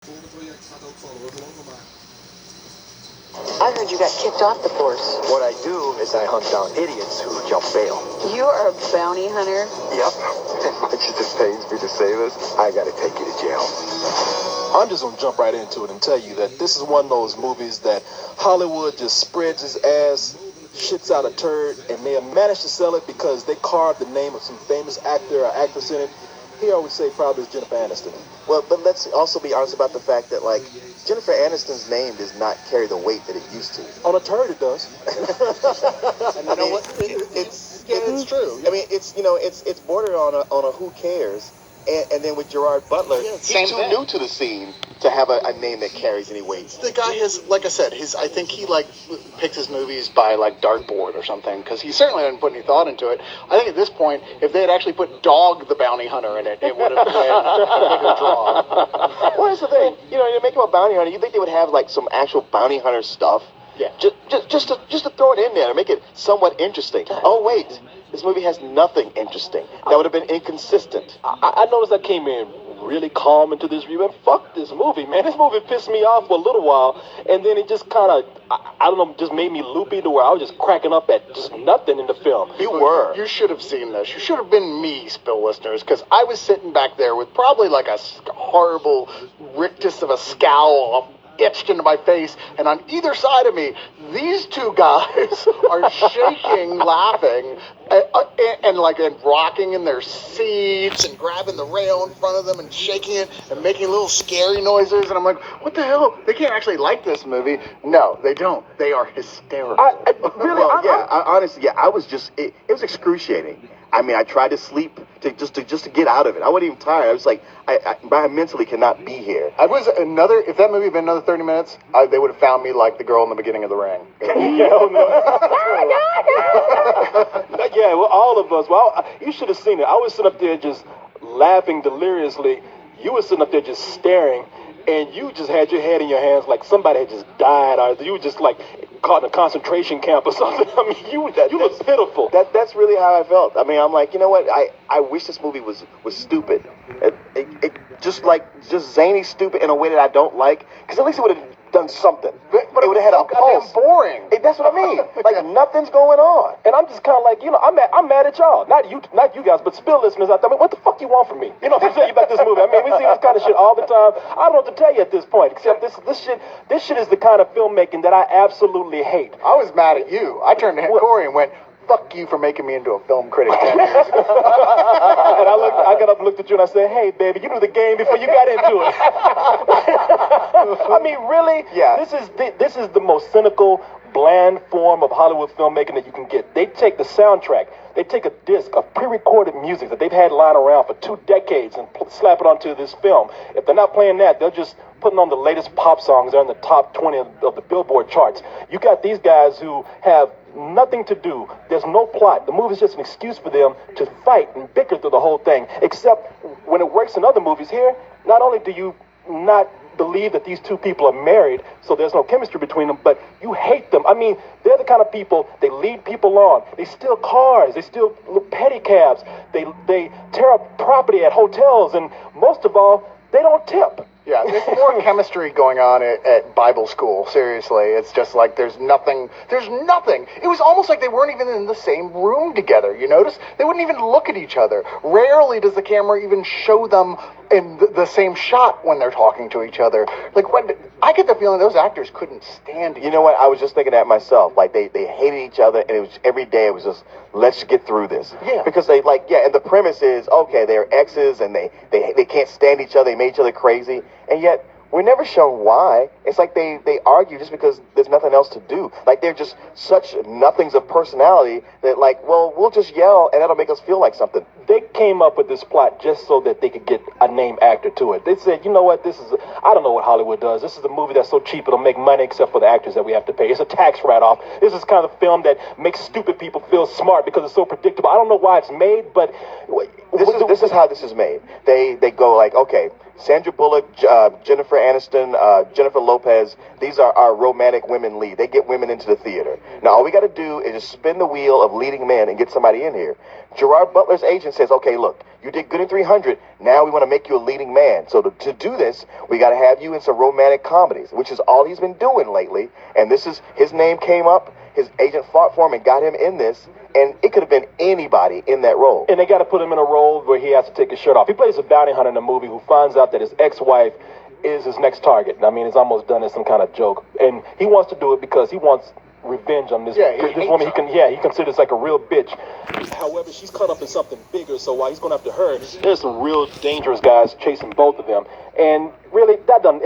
I heard you got kicked off the force. What I do is I hunt down idiots who jump bail. You are a bounty hunter? Yep. Much as it pains me to say this, I gotta take you to jail. I'm just gonna jump right into it and tell you that this is one of those movies that Hollywood just spreads its ass, shits out a turd, and they have managed to sell it because they carved the name of some famous actor or actress in it. Here I would say probably is Jennifer Aniston. Well, but let's also be honest about the fact that, like, Jennifer Aniston's name does not carry the weight that it used to. On a turd, it does. And you know what? It's true. I mean, it's bordered on a who cares. And then with Gerard Butler, he's too new to the scene to have a name that carries any weight. The guy has, like I said, I think he picks his movies by dartboard or something, because he certainly didn't put any thought into it. I think at this point, if they had actually put Dog the Bounty Hunter in it, it would have been a bigger draw. Well, that's the thing. You make him a bounty hunter. You think they would have some actual bounty hunter stuff? Yeah. Just to throw it in there and make it somewhat interesting. Oh wait, this movie has nothing interesting. That would have been inconsistent. I noticed I came in really calm into this review, and fuck this movie, man. This movie pissed me off for a little while, and then it just kind of, I don't know, just made me loopy to where I was just cracking up at just nothing in the film. You were. You should have seen this. You should have been me, Spill listeners, because I was sitting back there with probably a horrible rictus of a scowl etched into my face, and on either side of me, these two guys are shaking, laughing, and rocking in their seats and grabbing the rail in front of them and shaking it and making little scary noises. And I'm like, what the hell? They can't actually like this movie. No, they don't. They are hysterical. Honestly, I was just, it was excruciating. I mean, I tried to sleep just to get out of it. I wasn't even tired. I was like, I mentally cannot be here. If that movie had been another 30 minutes, they would have found me like the girl in the beginning of The Ring. Yeah, well, all of us. Well, you should have seen it. I was sitting up there just laughing deliriously. You were sitting up there just staring, and you just had your head in your hands like somebody had just died, or you were just caught in a concentration camp or something. I mean, you look pitiful. That's really how I felt. I mean, I'm like, you know what? I wish this movie was stupid. It just zany stupid in a way that I don't like. Because at least it would have done something. But it would have had a pulse. Boring. That's what I mean. Nothing's going on. And I'm just kind of I'm mad at y'all. Not you guys, but Spill listeners out there. I mean, what the fuck you want from me? You know what I'm saying about this movie? I mean, we see this kind of shit all the time. I don't know what to tell you at this point, except this shit is the kind of filmmaking that I absolutely hate. I was mad at you. I turned to Corey and went, fuck you for making me into a film critic 10 years ago. And I got up and looked at you and I said, hey, baby, you knew the game before you got into it. I mean, really? Yeah. This is the most cynical, bland form of Hollywood filmmaking that you can get. They take the soundtrack, they take a disc of pre-recorded music that they've had lying around for 2 decades and slap it onto this film. If they're not playing that, they're just putting on the latest pop songs. They're in the top 20 of the Billboard charts. You got these guys who have nothing to do. There's no plot. The movie's just an excuse for them to fight and bicker through the whole thing. Except when it works in other movies here, not only do you not believe that these two people are married, so there's no chemistry between them, but you hate them. I mean, they're the kind of people, they lead people on. They steal cars, they steal pedicabs, they tear up property at hotels, and most of all, they don't tip. Yeah, there's more chemistry going on at Bible school, seriously. It's just there's nothing. It was almost like they weren't even in the same room together, you notice? They wouldn't even look at each other. Rarely does the camera even show them in the same shot when they're talking to each other. I get the feeling those actors couldn't stand each other. You know what? I was just thinking that myself. They hated each other, and it was every day it was just, let's get through this. Yeah. Because and the premise is, okay, they're exes, and they can't stand each other, they made each other crazy, and yet we're never shown why. It's like they argue just because there's nothing else to do. They're just such nothings of personality that we'll just yell and that'll make us feel like something. They came up with this plot just so that they could get a name actor to it. They said, you know what, I don't know what Hollywood does. This is a movie that's so cheap it'll make money except for the actors that we have to pay. It's a tax write-off. This is kind of film that makes stupid people feel smart because it's so predictable. I don't know why it's made, but this is how this is made. They go okay, Sandra Bullock, Jennifer Aniston, Jennifer Lopez, these are our romantic women lead. They get women into the theater. Now, all we got to do is just spin the wheel of leading men and get somebody in here. Gerard Butler's agent says, okay, look, You did good in 300. Now we want to make you a leading man. So to do this, we got to have you in some romantic comedies, which is all he's been doing lately. And this is, his name came up, his agent fought for him and got him in this. And it could have been anybody in that role. And they got to put him in a role where he has to take his shirt off. He plays a bounty hunter in the movie who finds out that his ex-wife is his next target. I mean, it's almost done as some kind of joke. And he wants to do it because he wants revenge on this, this woman. He considers like a real bitch. However, she's caught up in something bigger, so while he's going after her, there's some real dangerous guys chasing both of them. And really, that doesn't...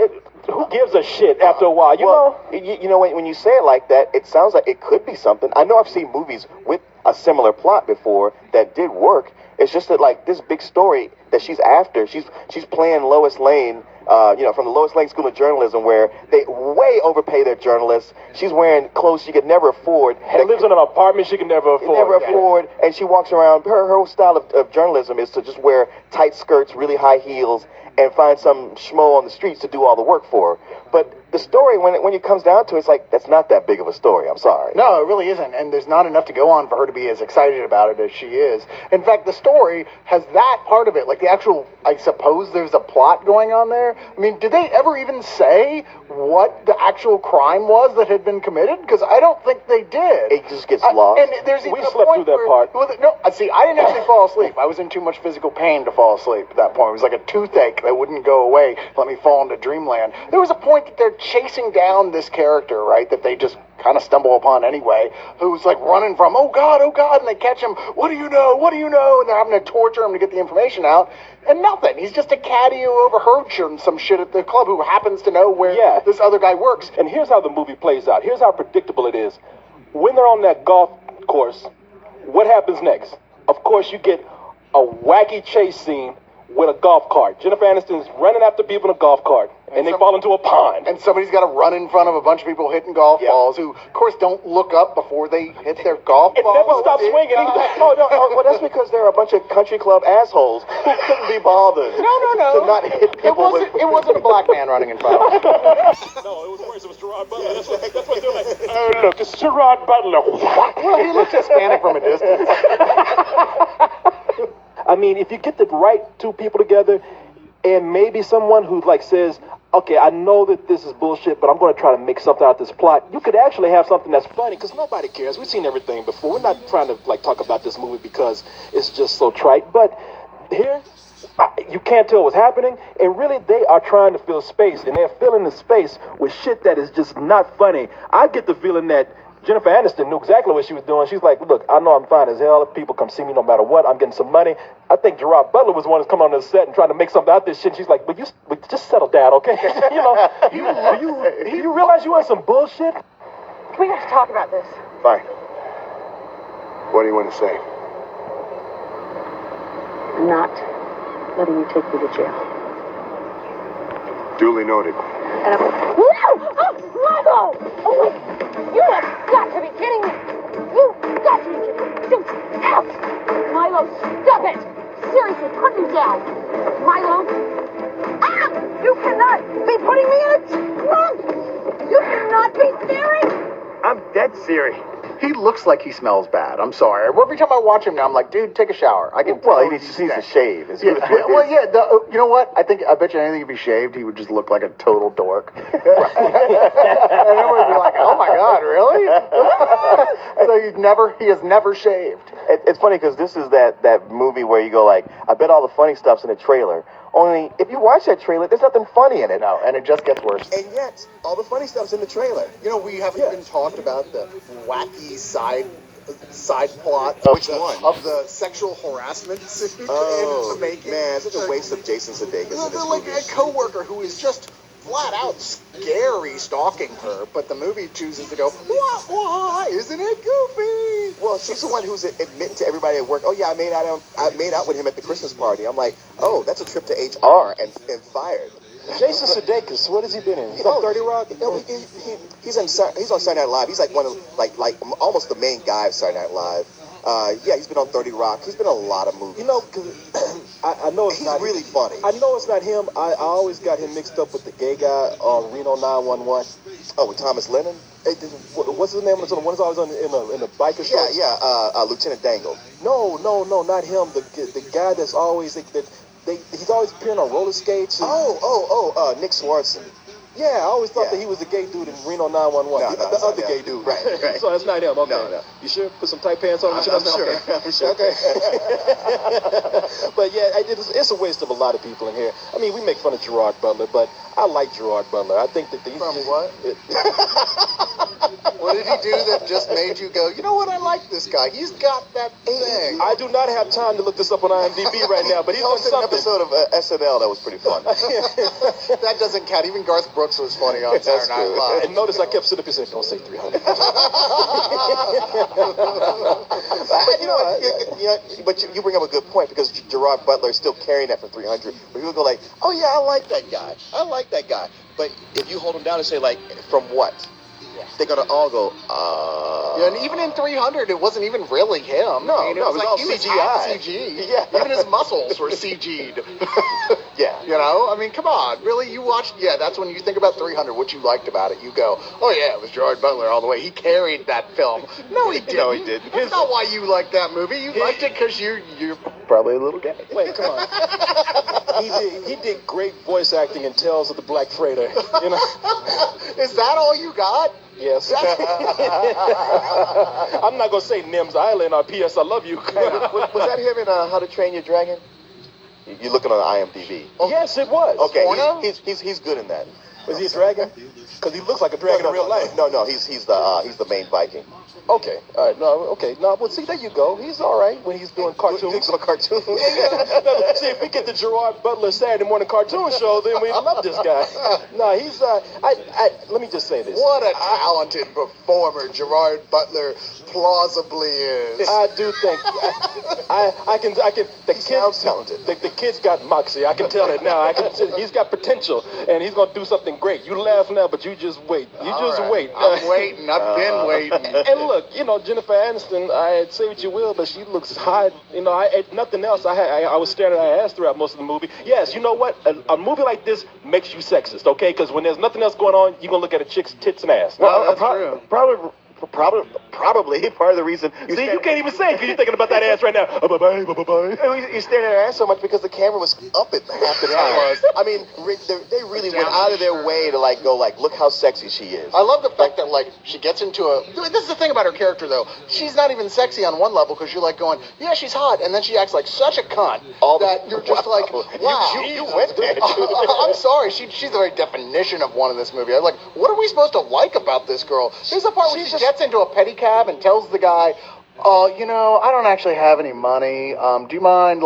who gives a shit after a while, you know? You know, when you say it like that, it sounds like it could be something. I know I've seen movies with a similar plot before that did work. It's just that, like, this big story that she's after, she's playing Lois Lane, from the Lois Lane School of Journalism, where they way overpay their journalists. She's wearing clothes she could never afford. And lives in an apartment she can never afford. And she walks around. Her whole style of journalism is to just wear tight skirts, really high heels, and find some schmo on the streets to do all the work for her. But the story, when it comes down to it, it's like, that's not that big of a story. I'm sorry. No, it really isn't. And there's not enough to go on for her to be as excited about it as she is. In fact, the story has that part of it. Like the actual, I suppose there's a plot going on there. I mean, did they ever even say what the actual crime was that had been committed? Because I don't think they did. It just gets lost. And there's even we a slept point through that part. No, see, I didn't actually fall asleep. I was in too much physical pain to fall asleep at that point. It was like a toothache that wouldn't go away, let me fall into dreamland. There was a point that they're chasing down this character, right, that they just kind of stumble upon anyway, who's like running from, oh God, and they catch him, what do you know, and they're having to torture him to get the information out, and nothing. He's just a caddy who overheard some shit at the club who happens to know where this other guy works. And here's how the movie plays out. Here's how predictable it is. When they're on that golf course, what happens next? Of course, you get a wacky chase scene with a golf cart. Jennifer Aniston's running after people in a golf cart, and they fall into a pond. And somebody's got to run in front of a bunch of people hitting golf balls who, of course, don't look up before they hit their golf ball. It never stops swinging either. Well, that's because they're a bunch of country club assholes who couldn't be bothered. No. To not hit people It wasn't a black man running in front of them. No, it was worse. It was Gerard Butler. That's what they're like. Oh, look, it's Gerard Butler. Well, he looked Hispanic from a distance. I mean, if you get the right two people together, and maybe someone who like says, okay, I know that this is bullshit, but I'm going to try to make something out of this plot, you could actually have something that's funny, because nobody cares. We've seen everything before. We're not trying to like talk about this movie because it's just so trite. But here, you can't tell what's happening, and really they are trying to fill space, and they're filling the space with shit that is just not funny. I get the feeling that Jennifer Aniston knew exactly what she was doing. She's like, look, I know I'm fine as hell. If people come see me no matter what, I'm getting some money. I think Gerard Butler was the one that's coming on the set and trying to make something out of this shit. And she's like, but just settle down, okay? you realize you want some bullshit? We got to talk about this. Fine. What do you want to say? I'm not letting you take me to jail. Duly noted. And I'm... No! Oh, Milo! Oh, wait. You have got to be kidding me! You've got to be kidding me! Dude, out! Milo, stop it! Seriously, put me down! Milo! Ah! You cannot be putting me in a trunk! You cannot be serious! I'm dead serious. He looks like he smells bad. I'm sorry. Every time I watch him now, I'm like, dude, take a shower. I can. Well, he needs to shave. You know what? I bet you anything if he shaved, he would just look like a total dork. And everyone would be like, oh my God, really? So he has never shaved. It's funny because this is that movie where you go like, I bet all the funny stuff's in the trailer. Only, if you watch that trailer, there's nothing funny in it. No, and it just gets worse. And yet, all the funny stuff's in the trailer. You know, we haven't even talked about the wacky side plot Which one? of the sexual harassment scene in the making. Man, such a waste of Jason Sudeikis in this Like movie. a coworker who is just flat out scary stalking her, but the movie chooses to go, why? Isn't it goofy? Well, she's the one who's admitting to everybody at work, oh yeah, I made out with him at the Christmas party. I'm like, oh, that's a trip to HR and fired. Jason Sudeikis, what has he been in? He's on 30 Rock? He's on Saturday Night Live. He's like one of like almost the main guy of Saturday Night Live. Yeah, he's been on 30 Rock. He's been in a lot of movies. You know, 'cause I know it's He's not really funny. I know it's not him. I always got him mixed up with the gay guy on Reno 911. Oh, with Thomas Lennon? What's his name? The one that's always in the biker Yeah, shorts? yeah. Lieutenant Dangle. No, not him. The guy that's always he's always appearing on roller skates. And, Nick Swartzen. yeah, I always thought Yeah. that he was the gay dude in Reno 911. No, the it's not other him. gay dude. Right. So it's not him. Okay. No. You sure? Put some tight pants on. I'm Okay. sure. I'm sure. Okay. But yeah, it's a waste of a lot of people in here. I mean, we make fun of Gerard Butler, but I like Gerard Butler. I think that he's From what? What did he do that just made you go, you know what, I like this guy. He's got that thing. I do not have time to look this up on IMDb right now, but He he's done hosted an something. episode of SNL that was pretty fun. That doesn't count. Even Garth Brooks was funny on That's Saturday Night true. Live. And notice I kept sitting up and saying, "Don't say 300." But you know what? But you bring up a good point because Gerard Butler is still carrying that for 300. Where people go like, oh yeah, I like that guy. I like that guy. But if you hold him down and say like, from what? They're gonna all go, Yeah, and even in 300, it wasn't even really him. No, I mean, no, it was all he was CGI. half CG. Yeah. Even his muscles were CG'd. Yeah. You know, I mean, come on, really? You watched? Yeah, that's when you think about 300. What you liked about it? You go, oh yeah, it was Gerard Butler all the way. He carried that film. No, he didn't. No, he didn't. That's not why you liked that movie. You liked it because you're probably a little gay. Wait, come on. He did great voice acting in Tales of the Black Freighter. You know. Is that all you got? Yes. I'm not gonna say Nims Island or P.S. I Love You. was that him in How to Train Your Dragon? You're looking on IMDb. Yes, it was. Okay, Porno? he's good in that. Was he a dragon? Because he looks like a dragon in real life. No, he's the main Viking. Okay. All right. No. Okay. No. Well, see, there you go. He's all right when he's doing cartoons. He's on cartoons. No, see, if we get the Gerard Butler Saturday morning cartoon show, then we love this guy. No, he's. Let me just say this. What a talented performer Gerard Butler plausibly is. I do think I can. The sounds kids talented. The kid's got moxie. I can tell it now. He's got potential, and he's gonna do something great. You laugh now, but you just wait. You just wait. I'm waiting. I've been waiting. And look, Jennifer Aniston. Say what you will, but she looks hot. If nothing else, I was staring at her ass throughout most of the movie. Yes, you know what? A movie like this makes you sexist, okay? Because when there's nothing else going on, you're gonna look at a chick's tits and ass. Well, that's true. Probably part of the reason. See, you can't even say it because you're thinking about that ass right now. Bye-bye. You're staring at her ass so much because the camera was up at half the time. I mean, they really went out of their way to look how sexy she is. I love the fact that she gets into a. This is the thing about her character though. She's not even sexy on one level because you're going, yeah, she's hot, and then she acts like such a cunt that you're just like, wow. You went there. I'm sorry. She's the very definition of one in this movie. I'm like, what are we supposed to like about this girl? There's a part where she gets into a pedicab and tells the guy, I don't actually have any money. Do you mind,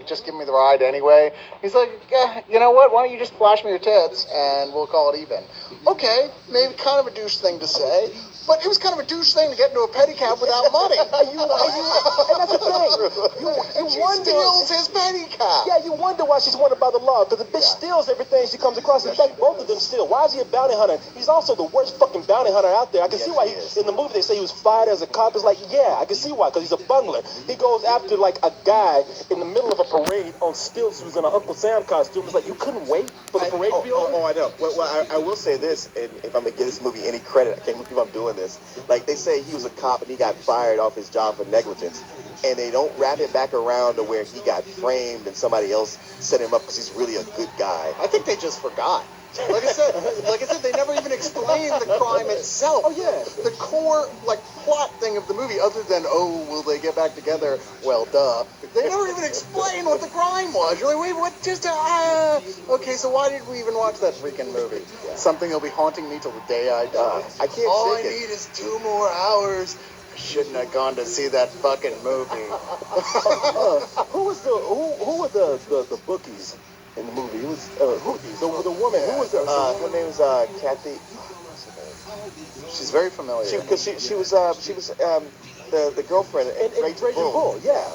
just give me the ride anyway? He's like, yeah, you know what? Why don't you just flash me your tits and we'll call it even? Okay, maybe kind of a douche thing to say, but it was kind of a douche thing to get into a pedicab without money. And that's the thing. She steals his pedicab. Yeah, you wonder why she's wanted by the law, because the bitch steals everything she comes across. In fact, both of them steal. Why is he a bounty hunter? He's also the worst fucking bounty hunter out there. I can see why in the movie they say he was fired as a cop. It's like, yeah, I can see why, because he's a bungler. He goes after a guy in the middle of a parade on stilts who's in an Uncle Sam costume. It's like, you couldn't wait for the parade to be over? I know. Well, I will say this, and if I'm going to give this movie any credit, I can't believe I'm doing this. They say he was a cop and he got fired off his job for negligence. And they don't wrap it back around to where he got framed and somebody else set him up because he's really a good guy. I think they just forgot. Like I said, they never even explained the crime itself. Oh, yeah. The core, plot thing of the movie, other than, will they get back together? Well, duh. They never even explained what the crime was. You're like, wait, what? Okay, so why did we even watch that freaking movie? Yeah. Something that'll be haunting me till the day I die. I can't All I shake it. need is 2 more hours. I shouldn't have gone to see that fucking movie. Who were the bookies in the movie? It was the woman. Who was her name was Kathy. She's very familiar. Because she was the girlfriend in Raging Bull. Yeah.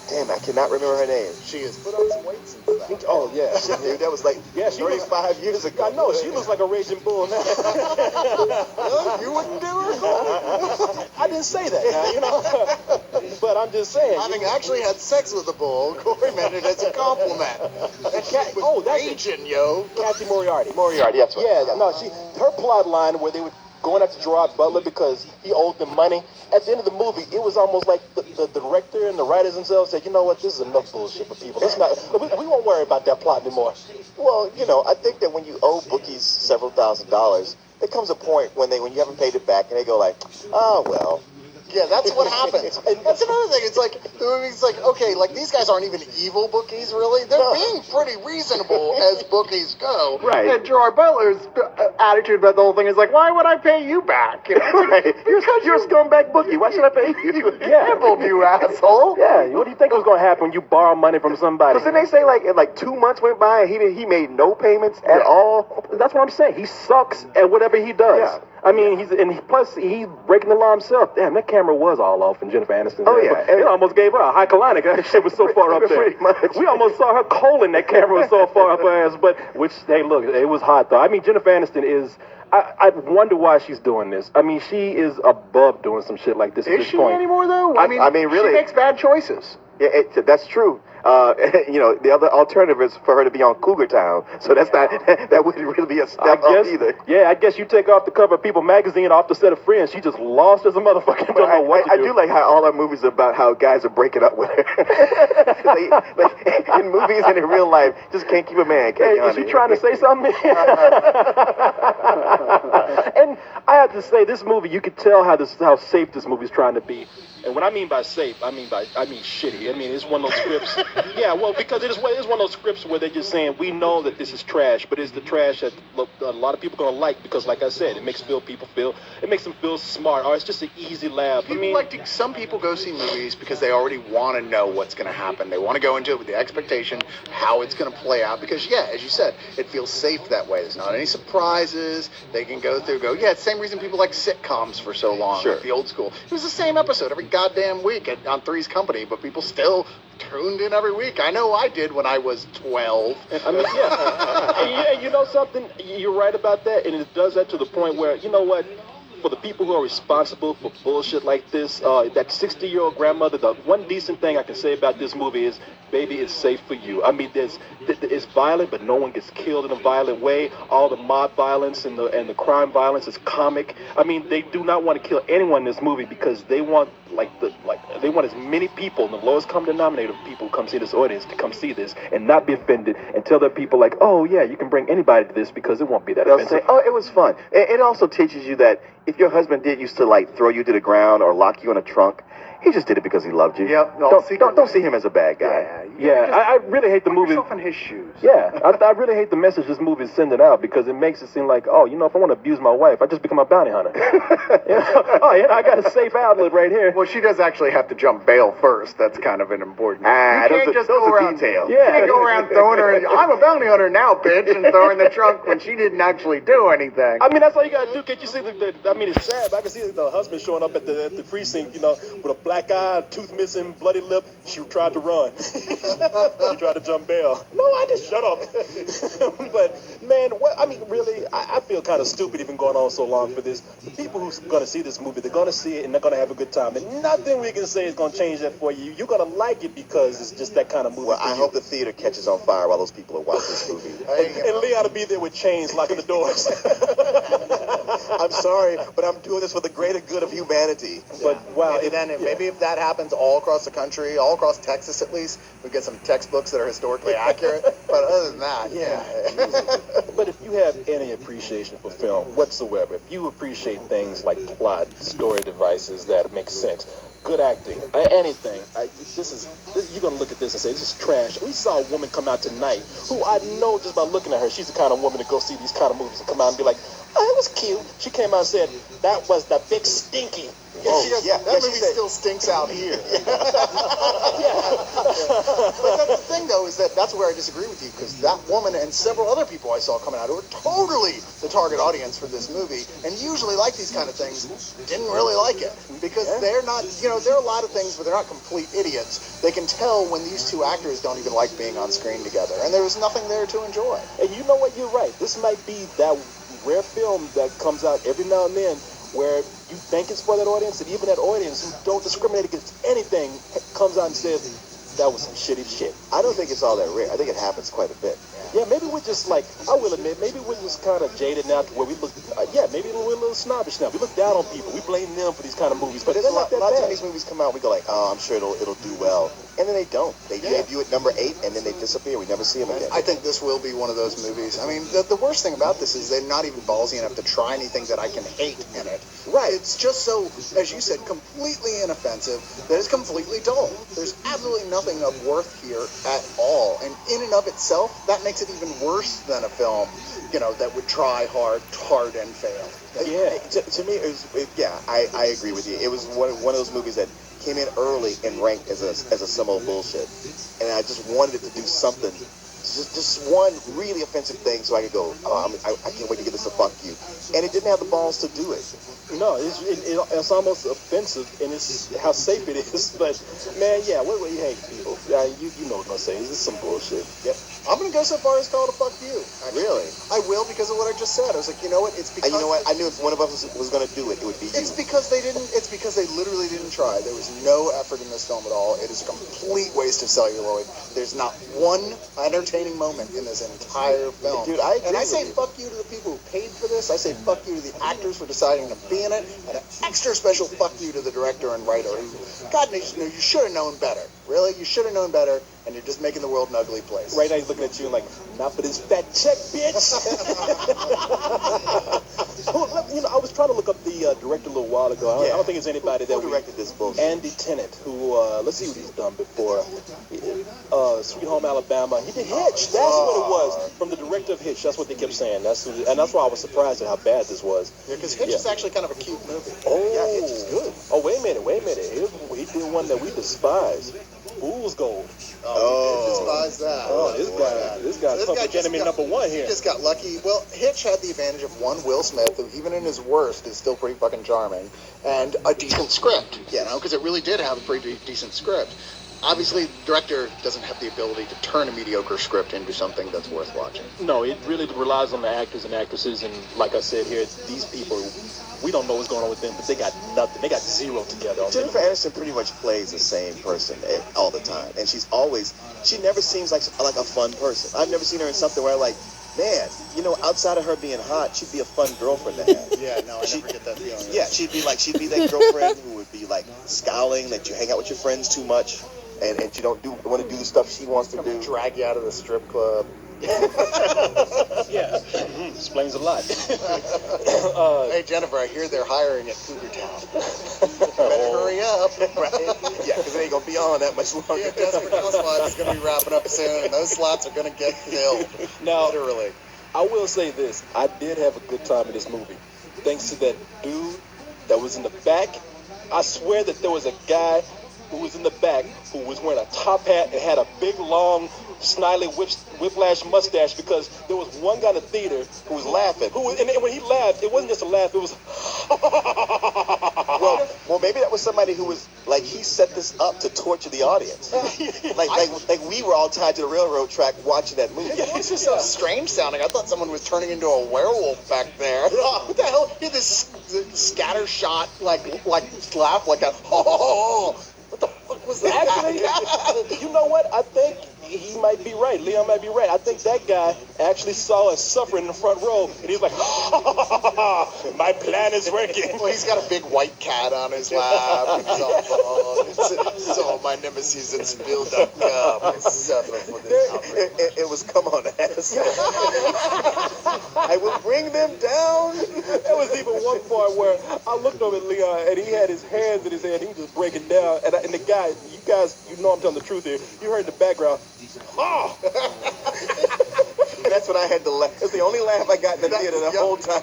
Damn, I cannot remember her name. She has put on some weight since then. Oh yeah. Shit, dude, that was like Yeah, she looks- 35 years ago. I know she looks like a raging bull now. You wouldn't do her, Corey? I didn't say that, now, you know. But I'm just saying. Having actually had sex with a bull, Corey meant it as a compliment. And she was Oh, that's it. raging, yo. Kathy Moriarty. Moriarty, that's right. Yeah, no, her plot line where they were going after Gerard Butler because he owed them money. At the end of the movie, it was almost like the director and the writers themselves said, you know what, this is enough bullshit for people. Let's not, we won't worry about that plot anymore. Well, you know, I think that when you owe bookies several $1,000s, there comes a point when you haven't paid it back and they go like, oh, well. Yeah, that's what happens. And that's another thing. It's like, okay, like these guys aren't even evil bookies, really. They're being pretty reasonable as bookies go. Right. And Gerard Butler's attitude about the whole thing is like, why would I pay you back? You know, it's like, Right. You're a scumbag bookie. Why should I pay you? gambled, you asshole. Yeah, what do you think was going to happen when you borrow money from somebody? Because then they say like 2 months went by and he made no payments at all. That's what I'm saying. He sucks at whatever he does. Yeah. I mean, plus he's breaking the law himself. Damn, that camera was all off in Jennifer Aniston. Oh, yeah. It almost gave her a high colonic. That shit was so far up there. Pretty much. We almost saw her colon. That camera was so far up her ass. But hey, look, it was hot though. I mean, Jennifer Aniston is. I wonder why she's doing this. I mean, she is above doing some shit like this at Is this she point. anymore, though? I mean, really. She makes bad choices. Yeah, that's true. You know, the other alternative is for her to be on Cougar Town. So that's not that wouldn't really be a step up either. Yeah, I guess you take off the cover of People magazine off the set of Friends. She just lost as a motherfucker. But Don't know what to I do. do like how all our movies are about how guys are breaking up with her. like, in movies and in real life, just can't keep a man. Can you, Hey, is she honey? trying to say something? And I have to say, this movie, you could tell how safe this movie's trying to be. And what I mean by safe, I mean shitty. I mean, it's one of those scripts. Yeah, well, because it's one of those scripts where they're just saying, we know that this is trash, but it's the trash that a lot of people are going to like because, like I said, it makes them feel smart, or it's just an easy laugh. Some people go see movies because they already want to know what's going to happen. They want to go into it with the expectation how it's going to play out because, yeah, as you said, it feels safe that way. There's not any surprises. They can go through, yeah, it's the same reason people like sitcoms for so long, Sure. like the old school. It was the same episode every goddamn week on Three's Company, but people still tuned in every week. I know I did when I was 12. I mean, yeah. And you know something? You're right about that, and it does that to the point where, you know what? For the people who are responsible for bullshit like this, that 60-year-old grandmother, the one decent thing I can say about this movie is, baby, it's safe for you. I mean, it's violent, but no one gets killed in a violent way. All the mob violence and the crime violence is comic. I mean, they do not want to kill anyone in this movie because they want they want as many people, the lowest common denominator of people who come see this audience, to come see this and not be offended and tell their people like, oh yeah, you can bring anybody to this because it won't be that They'll offensive. say, oh, it was fun. It also teaches you that if your husband did used to like throw you to the ground or lock you in a trunk, he just did it because he loved you. Yep. No, Don't see him as a bad guy. I really hate the movie. Yourself in his shoes. Yeah, I really hate the message this movie is sending out because it makes it seem like, oh, you know, if I want to abuse my wife, I just become a bounty hunter. Oh, yeah, I got a safe outlet right here. Well, she does actually have to jump bail first. That's kind of an important. You can't just those go are around. details. You can't go around throwing her. I'm a bounty hunter now, bitch, and throw her in the trunk when she didn't actually do anything. I mean, that's all you gotta do. Can't you see I mean, it's sad, but I can see the husband showing up at the precinct, you know, with a black eye, tooth missing, bloody lip. She tried to run. She tried to jump bail. No, I just shut up. But man, I mean, really, I feel kind of stupid even going on so long for this. The people who's gonna see this movie, they're gonna see it and they're gonna have a good time. And nothing we can say is gonna change that for you. You're gonna like it because it's just that kind of movie. Well, I hope the theater catches on fire while those people are watching this movie. And Leon will be there with chains locking the doors. I'm sorry, but I'm doing this for the greater good of humanity. But wow, Maybe if that happens all across the country, all across Texas at least, we get some textbooks that are historically accurate. But other than that, yeah. But if you have any appreciation for film whatsoever, if you appreciate things like plot, story devices that make sense, good acting, anything, you're gonna look at this and say this is trash. We saw a woman come out tonight who I know just by looking at her, she's the kind of woman to go see these kind of movies and come out and be like, oh, it was cute. She came out and said that was the big stinky. Oh, She goes, yeah, that yeah, she movie said- still stinks out here. But that's the thing, though, is that's where I disagree with you, because that woman and several other people I saw coming out who were totally the target audience for this movie, and usually like these kind of things, didn't really like it, because they're not, there are a lot of things, but they're not complete idiots. They can tell when these two actors don't even like being on screen together, and there was nothing there to enjoy. And you know what? You're right. This might be that rare film that comes out every now and then where you think it's for that audience, and even that audience who don't discriminate against anything comes out and says, that was some shitty shit. I don't think it's all that rare. I think it happens quite a bit. Yeah, maybe we're just like, I will admit, maybe we're just kind of jaded now to where we look, maybe we're a little snobbish now. We look down on people. We blame them for these kind of movies, but But they're there's not a that lot of times bad. these movies come out, we go like, oh, I'm sure it'll do well. And then they don't. They debut at number 8, and then they disappear. We never see them again. I think this will be one of those movies. I mean, the worst thing about this is they're not even ballsy enough to try anything that I can hate in it. Right. It's just so, as you said, completely inoffensive that it's completely dull. There's absolutely nothing of worth here at all. And in and of itself, that makes it even worse than a film, that would try hard and fail. Yeah. To me, I agree with you. It was one of those movies that came in early and ranked as a symbol of bullshit, and I just wanted it to do something, just one really offensive thing, so I could go, I can't wait to get this to fuck you, and it didn't have the balls to do it. No, it's almost offensive, and it's how safe it is. But man, what do you hate people? You know what I'm gonna say? This is some bullshit. Yep. I'm going to go so far as call it a fuck you. Actually. Really? I will, because of what I just said. I was like, you know what? It's because... And you know what? I knew if one of us was going to do it, it would be you. It's because they literally didn't try. There was no effort in this film at all. It is a complete waste of celluloid. There's not one entertaining moment in this entire film. Dude, I agree And I with say you. fuck you to the people who paid for this. I say fuck you to the actors for deciding to be in it. And an extra special fuck you to the director and writer who, God knows, you should have known better. Really? You should have known better, and you're just making the world an ugly place. Right now he's looking at you and like, not for this fat check, bitch. I was trying to look up the director a little while ago. I don't think it's anybody that Who directed this bullshit? Andy Tennant, who let's see what he's done before. Sweet Home Alabama. He did Hitch. That's what it was. From the director of Hitch. That's what they kept saying. That's why I was surprised at how bad this was. Yeah, because Hitch is actually kind of a cute movie. Oh, Yeah, Hitch is good. Oh, wait a minute. He did one that we despise. Fool's Gold. Despise that. Oh, this guy's public enemy number one here. He just got lucky. Well, Hitch had the advantage of one Will Smith, who even in his worst is still pretty fucking charming, and a decent script, because it really did have a pretty decent script. Obviously, the director doesn't have the ability to turn a mediocre script into something that's worth watching. No, it really relies on the actors and actresses, and like I said here, these people, we don't know what's going on with them, but they got nothing. They got zero together. Jennifer Aniston pretty much plays the same person all the time, and she never seems like a fun person. I've never seen her in something where man, outside of her being hot, she'd be a fun girlfriend to have. Yeah, no, I never get that feeling. Yeah, she'd be that girlfriend who would be like scowling that you hang out with your friends too much, and you don't want to do the stuff she wants to do. Drag you out of the strip club. Yeah, explains a lot. Hey, Jennifer, I hear they're hiring at Cougar Town. Better hurry up. Yeah, because it ain't gonna be on that much longer. Yeah, Desperate Housewives is going to be wrapping up soon, and those slots are going to get filled. Now, Literally. I will say this. I did have a good time in this movie. Thanks to that dude that was in the back. I swear that there was a guy who was in the back who was wearing a top hat and had a big, long, snidely whiplash mustache, because there was one guy in the theater who was laughing. And when he laughed, it wasn't just a laugh. It was... Well, maybe that was somebody who was like, he set this up to torture the audience. like we were all tied to the railroad track watching that movie. It was just so strange sounding. I thought someone was turning into a werewolf back there. What the hell? He had this scattershot, like laugh, like a, what the fuck was that? Actually, you know what? I think he might be right. Leon might be right. I think that guy actually saw us suffering in the front row, and he's like, my plan is working. Well, he's got a big white cat on his lap. He's all, so my nemesis in Spill.com. I suffer for this. It was come on ass. I will bring them down. There was even one part where I looked over at Leon, and he had his hands in his head. He was just breaking down. And the guy, you guys, I'm telling the truth here. You heard in the background, That's when I had to laugh. It's the only laugh I got in the theater the whole time.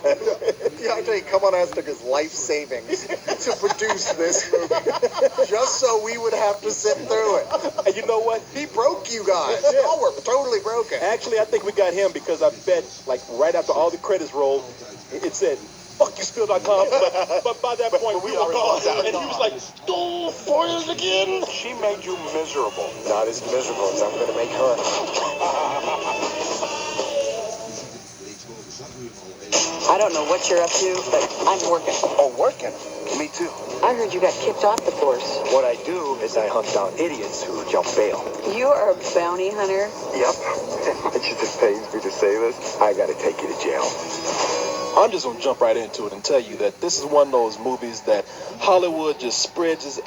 Yeah, I tell you, Come On Us took his life savings to produce this movie, just so we would have to sit through it. And you know what? He broke you guys. Yeah. Y'all were totally broken. Actually, I think we got him because I bet, like, right after all the credits rolled, it said, fuck you, Spill.com. But by that point, we were gone. And he was like, oh, spoilers again. She made you miserable. Not as miserable as I'm going to make her. I don't know what you're up to, but I'm working. Oh, working? Me too. I heard you got kicked off the force. What I do is I hunt down idiots who jump bail. You are a bounty hunter? Yep. It just pains me to say this. I got to take you to jail. I'm just going to jump right into it and tell you that this is one of those movies that Hollywood just spreads its